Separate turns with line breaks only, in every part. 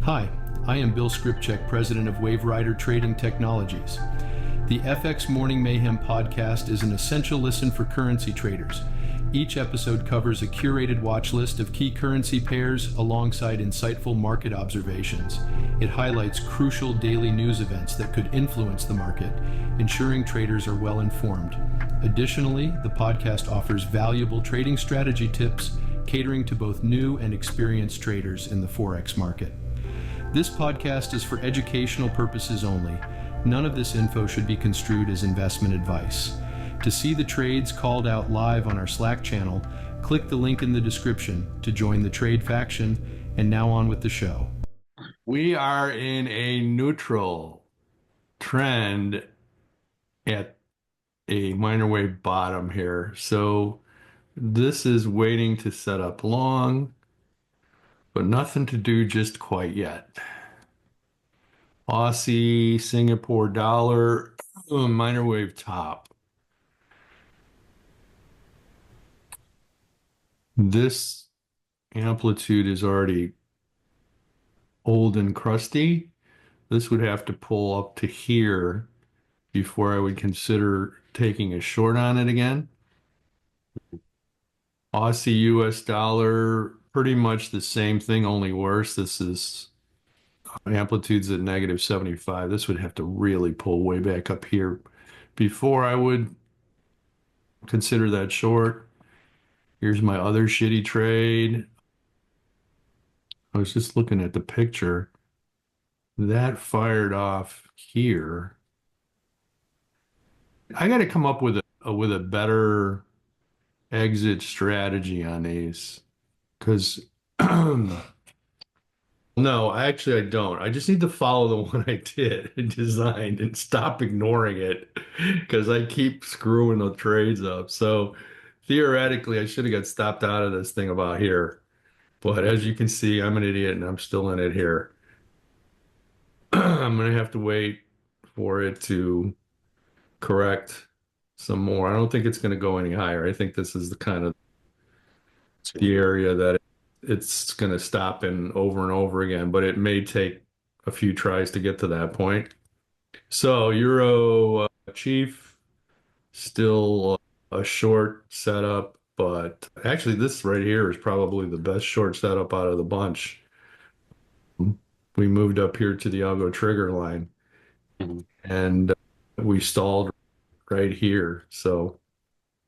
Hi, I am Bill Skripchek, president of Waverider Trading Technologies. The FX Morning Mayhem podcast is an essential listen for currency traders. Each episode covers a curated watch list of key currency pairs alongside insightful market observations. It highlights crucial daily news events that could influence the market, ensuring traders are well informed. Additionally, the podcast offers valuable trading strategy tips, catering to both new and experienced traders in the Forex market. This podcast is for educational purposes only. None of this info should be construed as investment advice. To see the trades called out live on our Slack channel, click the link in the description to join the trade faction. And now on with the show.
We are in a neutral trend at a minor wave bottom here. So this is waiting to set up long, but nothing to do just quite yet. Aussie, Singapore dollar, minor wave top. This amplitude is already old and crusty. This would have to pull up to here before I would consider taking a short on it again. Aussie US dollar, pretty much the same thing, only worse. This is amplitudes at -75. This would have to really pull way back up here before I would consider that short. Here's my other shitty trade. I was just looking at the picture. That fired off here. I got to come up with a better exit strategy on these because no, actually I don't. I just need to follow the one I did and designed and stop ignoring it because I keep screwing the trades up. So theoretically, I should have got stopped out of this thing about here. But as you can see, I'm an idiot and I'm still in it here. I'm gonna have to wait for it to correct some more. I don't think it's gonna go any higher. I think this is the kind of the area that it's going to stop in over and over again, but it may take a few tries to get to that point. So Euro Chief, still a short setup, but actually this right here is probably the best short setup out of the bunch. We moved up here to the algo trigger line and we stalled right here. So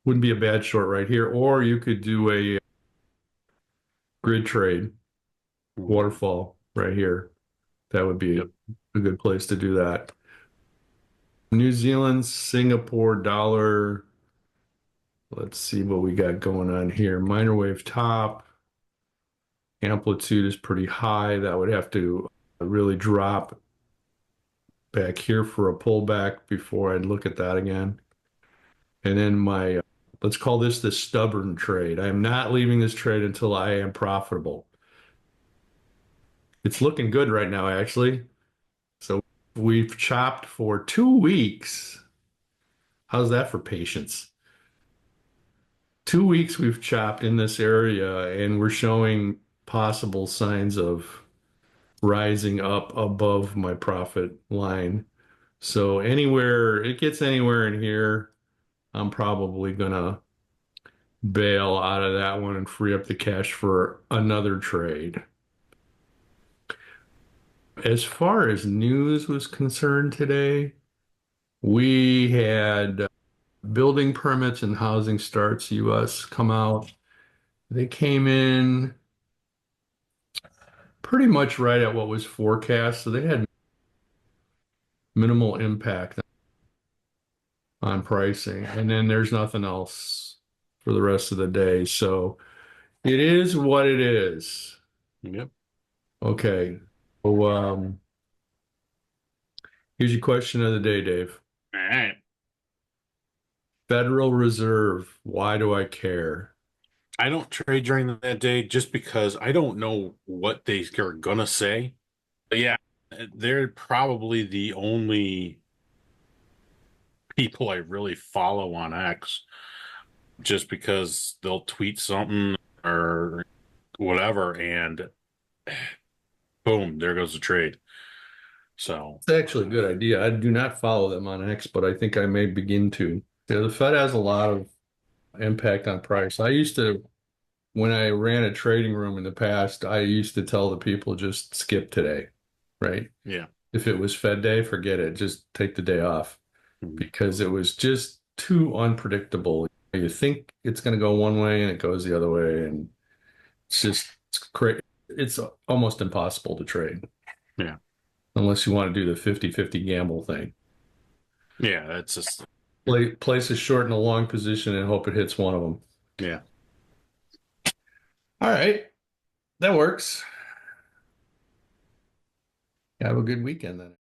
wouldn't be a bad short right here, or you could do a grid trade waterfall right here. That would be a good place to do that. New Zealand, Singapore dollar. Let's see what we got going on here. Minor wave top. Amplitude is pretty high. That would have to really drop back here for a pullback before I'd look at that again. And then my, let's call this the stubborn trade. I am not leaving this trade until I am profitable. It's looking good right now, actually. So we've chopped for 2 weeks. How's that for patience? 2 weeks we've chopped in this area and we're showing possible signs of rising up above my profit line. So anywhere, it gets anywhere in here, I'm probably gonna bail out of that one and free up the cash for another trade. As far as news was concerned today, we had building permits and housing starts US come out. They came in pretty much right at what was forecast, so they had minimal impact on pricing. And then there's nothing else for the rest of the day. So it is what it is.
Yep.
Okay. So here's your question of the day, Dave.
All right.
Federal Reserve, why do I care?
I don't trade during that day just because I don't know what they are gonna say. But yeah, they're probably the only people I really follow on X, just because they'll tweet something or whatever, and boom, there goes the trade. So
It's actually a good idea. I do not follow them on X, but I think I may begin to. Yeah, the Fed has a lot of impact on price. I used to, when I ran a trading room in the past, I used to tell the people just skip today, right?
yeah.
If it was Fed day, forget it. Just take the day off because it was just too unpredictable. You think it's going to go one way and it goes the other way, and it's crazy. It's almost impossible to trade
Yeah.
unless you want to do the 50-50 gamble thing.
Yeah, that's just
Place a short and a long position and hope it hits one of them.
yeah.
All right, that works. Have a good weekend then.